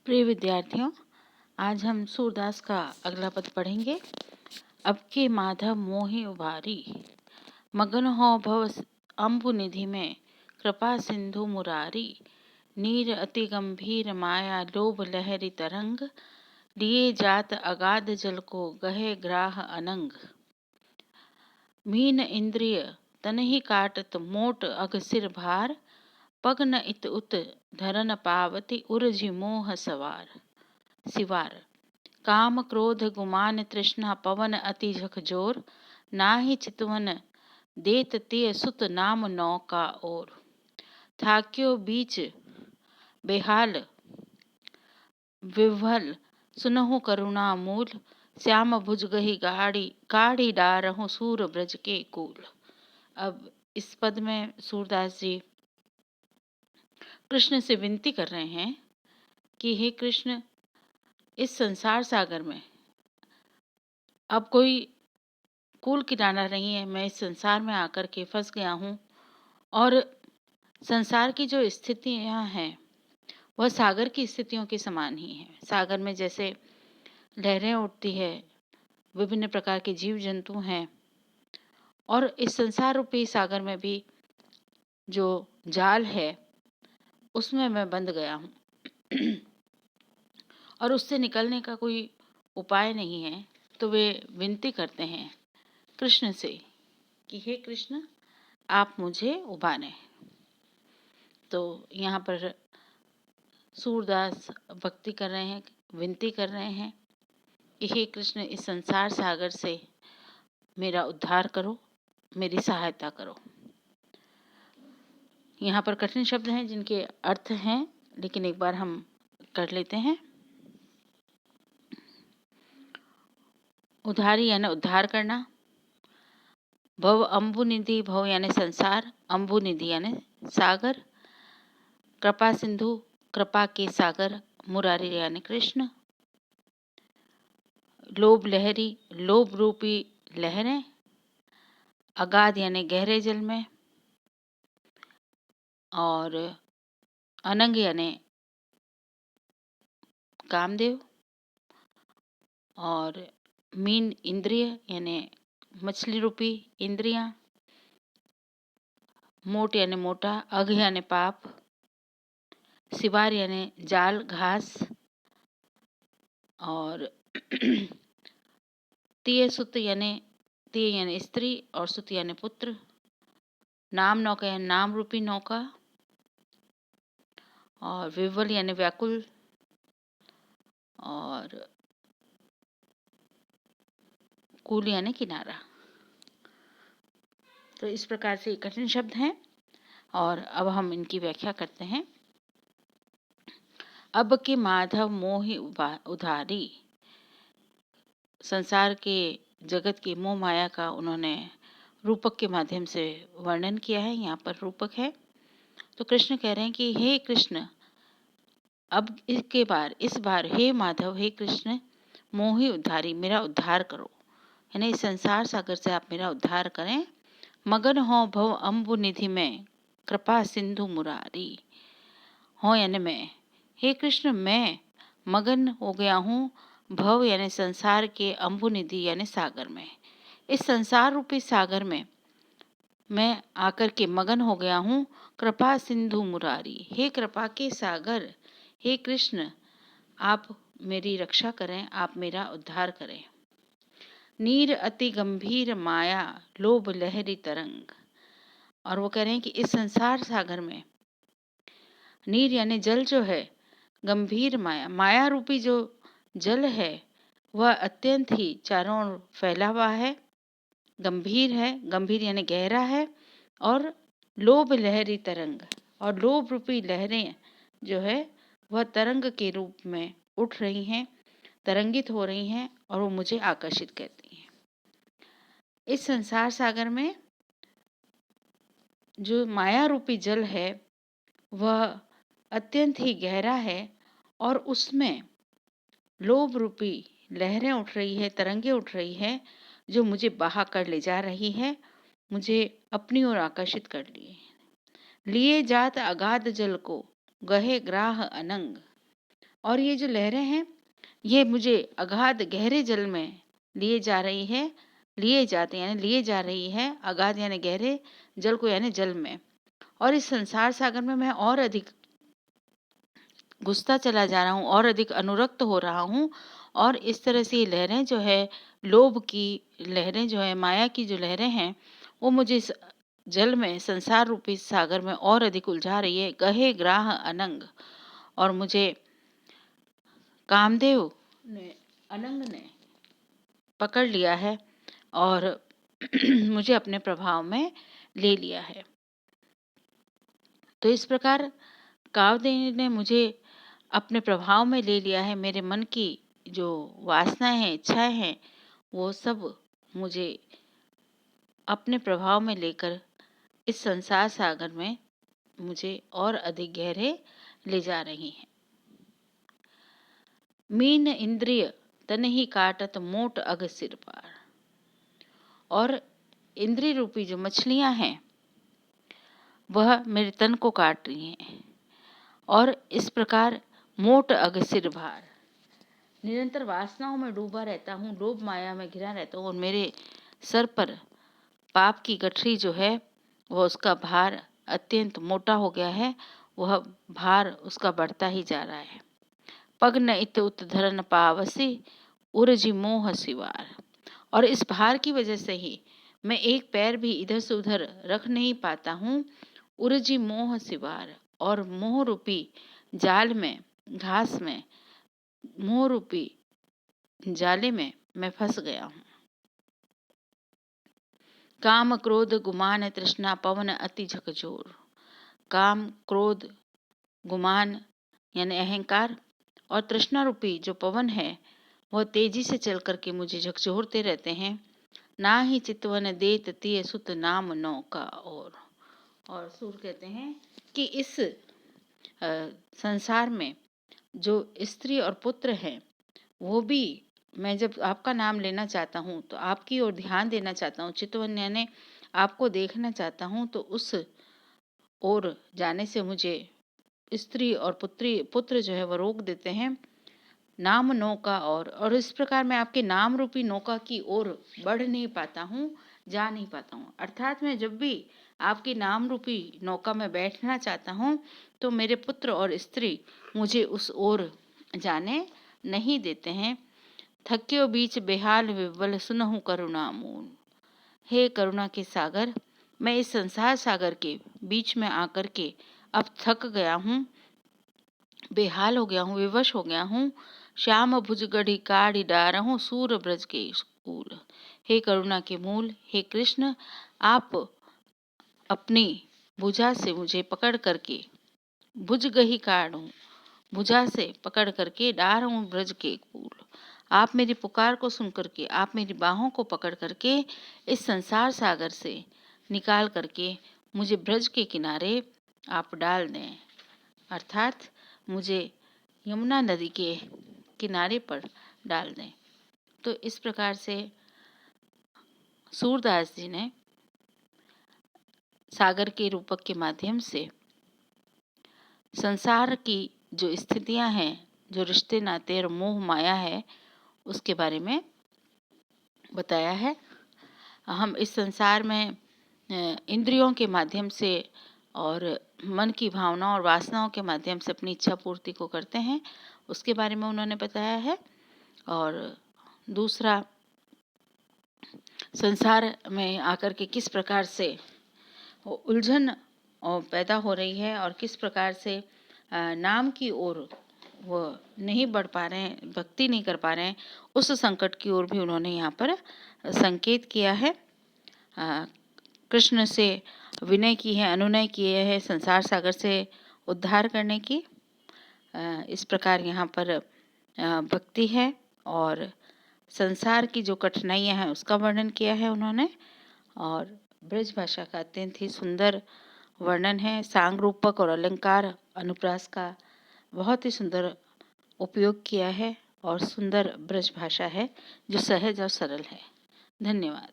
प्रिय विद्यार्थियों, आज हम सूरदास का अगला पद पढ़ेंगे। अब के माधव मोहि उभारी, मगन हो भव अम्बु निधि में, कृपा सिंधु मुरारी। नीर अति गंभीर माया लोभ लहरी तरंग, लिए जात अगाध जल को गहे ग्राह अनंग। मीन इंद्रिय तन ही काटत मोट अग सिर भार, पग न इत उत धरन पावती उर्जि मोह सवार। सिवार काम क्रोध गुमान तृष्णा पवन अति झकझोर, नाहि चितवन देत तिय सुत नाम नौका ओर। थाक्यो बीच बेहाल विह्वल सुनहु करुणा मूल, श्याम भुज गही गाड़ी काढ़ी डारहु सूर ब्रज के कूल। अब इस पद में सूरदास जी कृष्ण से विनती कर रहे हैं कि हे कृष्ण, इस संसार सागर में अब कोई कूल किनारा नहीं है। मैं इस संसार में आकर के फंस गया हूँ और संसार की जो स्थितियाँ हैं वह सागर की स्थितियों के समान ही है। सागर में जैसे लहरें उठती है, विभिन्न प्रकार के जीव जंतु हैं, और इस संसार रूपी सागर में भी जो जाल है उसमें मैं बंध गया हूँ और उससे निकलने का कोई उपाय नहीं है। तो वे विनती करते हैं कृष्ण से कि हे कृष्ण, आप मुझे उबारें। तो यहाँ पर सूरदास भक्ति कर रहे हैं, विनती कर रहे हैं कि हे कृष्ण, इस संसार सागर से मेरा उद्धार करो, मेरी सहायता करो। यहाँ पर कठिन शब्द हैं जिनके अर्थ हैं, लेकिन एक बार हम कर लेते हैं। उधारी यानी उद्धार करना, भव अम्बु निधि, भव यानी संसार, अम्बु निधि यानी सागर, कृपा सिंधु कृपा के सागर, मुरारी यानी कृष्ण, लोभ लहरी लोभ रूपी लहरें, अगाध यानी गहरे जल में, और अनंग यानी कामदेव, और मीन इंद्रिय यानी मछली रूपी इंद्रियां, मोट यानी मोटा, अघ यानी पाप, सिवार यानी जाल घास, और तिय सुत यानी स्त्री और सुत यानी पुत्र, नाम नौका यानी नाम रूपी नौका, और विह्वल यानी व्याकुल, और कूल यानी किनारा। तो इस प्रकार से कठिन शब्द हैं और अब हम इनकी व्याख्या करते हैं। अब के माधव मोहि उधारी, संसार के जगत की मोह माया का उन्होंने रूपक के माध्यम से वर्णन किया है। यहाँ पर रूपक है। तो कृष्ण कह रहे हैं कि हे कृष्ण, अब इस बार हे माधव, हे कृष्ण, मोहि उद्धारी, मेरा उद्धार करो, यानी इस संसार सागर से आप मेरा उद्धार करें। मगन हो भव अम्बु निधि में, कृपा सिंधु मुरारी। हो यानी मैं, हे कृष्ण, मैं मगन हो गया हूँ भव यानी संसार के, अम्बु निधि यानी सागर में। इस संसार रूपी सागर में मैं आकर के मगन हो गया हूँ। कृपा सिंधु मुरारी, हे कृपा के सागर, हे कृष्ण, आप मेरी रक्षा करें, आप मेरा उद्धार करें। नीर अति गंभीर माया लोभ लहरी तरंग, और वो कह रहे हैं कि इस संसार सागर में नीर यानी जल जो है, गंभीर माया रूपी जो जल है वह अत्यंत ही चारों ओर फैला हुआ है, गंभीर है, गंभीर यानी गहरा है, और लोभ लहरी तरंग, और लोभ रूपी लहरें जो है वह तरंग के रूप में उठ रही हैं, तरंगित हो रही हैं, और वो मुझे आकर्षित करती हैं। इस संसार सागर में जो माया रूपी जल है वह अत्यंत ही गहरा है, और उसमें लोभ रूपी लहरें उठ रही है, तरंगे उठ रही है, जो मुझे बहा कर ले जा रही है, मुझे अपनी ओर आकर्षित कर लिए जात अगाध जल को गहे ग्राह अनंग। और ये जो लहरें हैं ये मुझे अगाध गहरे जल में लिए जा रही है, लिए जाते यानी लिए जा रही है, अगाध यानी गहरे, जल को यानी जल में। और इस संसार सागर में मैं और अधिक घुसता चला जा रहा हूँ और अधिक अनुरक्त हो रहा हूँ। और इस तरह से ये लहरें जो है, लोभ की लहरें जो है, माया की जो लहरें हैं, वो मुझे इस जल में, संसार रूपी सागर में और अधिक उलझा रही है। गहे ग्राह अनंग, और मुझे कामदेव ने, अनंग ने पकड़ लिया है और मुझे अपने प्रभाव में ले लिया है। तो इस प्रकार कामदेव ने मुझे अपने प्रभाव में ले लिया है। मेरे मन की जो वासनाएं हैं, इच्छाएं हैं, वो सब मुझे अपने प्रभाव में लेकर इस संसार सागर में मुझे और अधिक गहरे ले जा रही हैं। मीन इंद्रिय तन ही काटत मोट अग सिर पार। और इंद्रिय रूपी जो मछलियां हैं वह मेरे तन को काट रही हैं और इस प्रकार मोट अग सिर भार, निरंतर वासनाओं में डूबा रहता हूँ, लोभ माया में घिरा रहता हूँ और मेरे सर पर पाप की गठरी जो है वह, उसका भार अत्यंत मोटा हो गया है। वह भार उसका बढ़ता ही जा रहा है। पग न इत उत धरन पावसी उर्जी मोह सिवार। और इस भार की वजह से ही मैं एक पैर भी इधर से उधर रख नहीं पाता हूँ। उर्जी मोह सिवार, और मोह रूपी जाल में, घास में, मोह रूपी जाले में मैं फंस गया हूँ। काम क्रोध गुमान तृष्णा पवन अति झकझोर। काम क्रोध गुमान यानी अहंकार और तृष्णा रूपी जो पवन है वह तेजी से चल करके मुझे झकझोरते रहते हैं। ना ही चितवन देत तिय सुत नाम नौका। और सूर कहते हैं कि इस संसार में जो स्त्री और पुत्र हैं वो भी, मैं जब आपका नाम लेना चाहता हूँ तो आपकी ओर ध्यान देना चाहता हूँ, चितवन यानी आपको देखना चाहता हूँ, तो उस ओर जाने से मुझे स्त्री और पुत्र जो है वो रोक देते हैं। नाम नौका, और इस प्रकार मैं आपके नाम रूपी नौका की ओर बढ़ नहीं पाता हूँ, जा नहीं पाता हूँ। अर्थात मैं जब भी आपके नाम रूपी नौका में बैठना चाहता हूँ तो मेरे पुत्र और स्त्री मुझे उस ओर जाने नहीं देते हैं। थक्यो बीच बेहाल विवल सुनहु करुणा मूल। हे करुणा के सागर, मैं इस संसार सागर के बीच में आकर के अब थक गया हूँ, बेहाल हो गया हूँ, विवश हो गया हूँ। श्याम भुज गढ़ी काढ़ी डारहूँ सूर ब्रज के स्कूल। हे करुणा के मूल, हे कृष्ण, आप अपनी भुजा से मुझे पकड़ करके, भुज गही काढ़ूं, भुजा से पकड़ करके डारहूँ ब्रज के कूल। आप मेरी पुकार को सुन करके, आप मेरी बाहों को पकड़ करके इस संसार सागर से निकाल करके मुझे ब्रज के किनारे आप डाल दें। अर्थात मुझे यमुना नदी के किनारे पर डाल दें। तो इस प्रकार से सूरदास जी ने सागर के रूपक के माध्यम से संसार की जो स्थितियां हैं, जो रिश्ते नाते और मोह माया है, उसके बारे में बताया है। हम इस संसार में इंद्रियों के माध्यम से और मन की भावनाओं और वासनाओं के माध्यम से अपनी इच्छा पूर्ति को करते हैं, उसके बारे में उन्होंने बताया है। और दूसरा, संसार में आकर के किस प्रकार से उलझन पैदा हो रही है और किस प्रकार से नाम की ओर वो नहीं बढ़ पा रहे हैं, भक्ति नहीं कर पा रहे हैं, उस संकट की ओर भी उन्होंने यहाँ पर संकेत किया है। कृष्ण से विनय की है, अनुनय किए है संसार सागर से उद्धार करने की। इस प्रकार यहाँ पर भक्ति है और संसार की जो कठिनाइयाँ हैं उसका वर्णन किया है उन्होंने। और ब्रज भाषा का अत्यंत ही सुंदर वर्णन है। सांग रूपक और अलंकार अनुप्रास का बहुत ही सुंदर उपयोग किया है और सुंदर ब्रज भाषा है जो सहज और सरल है। धन्यवाद।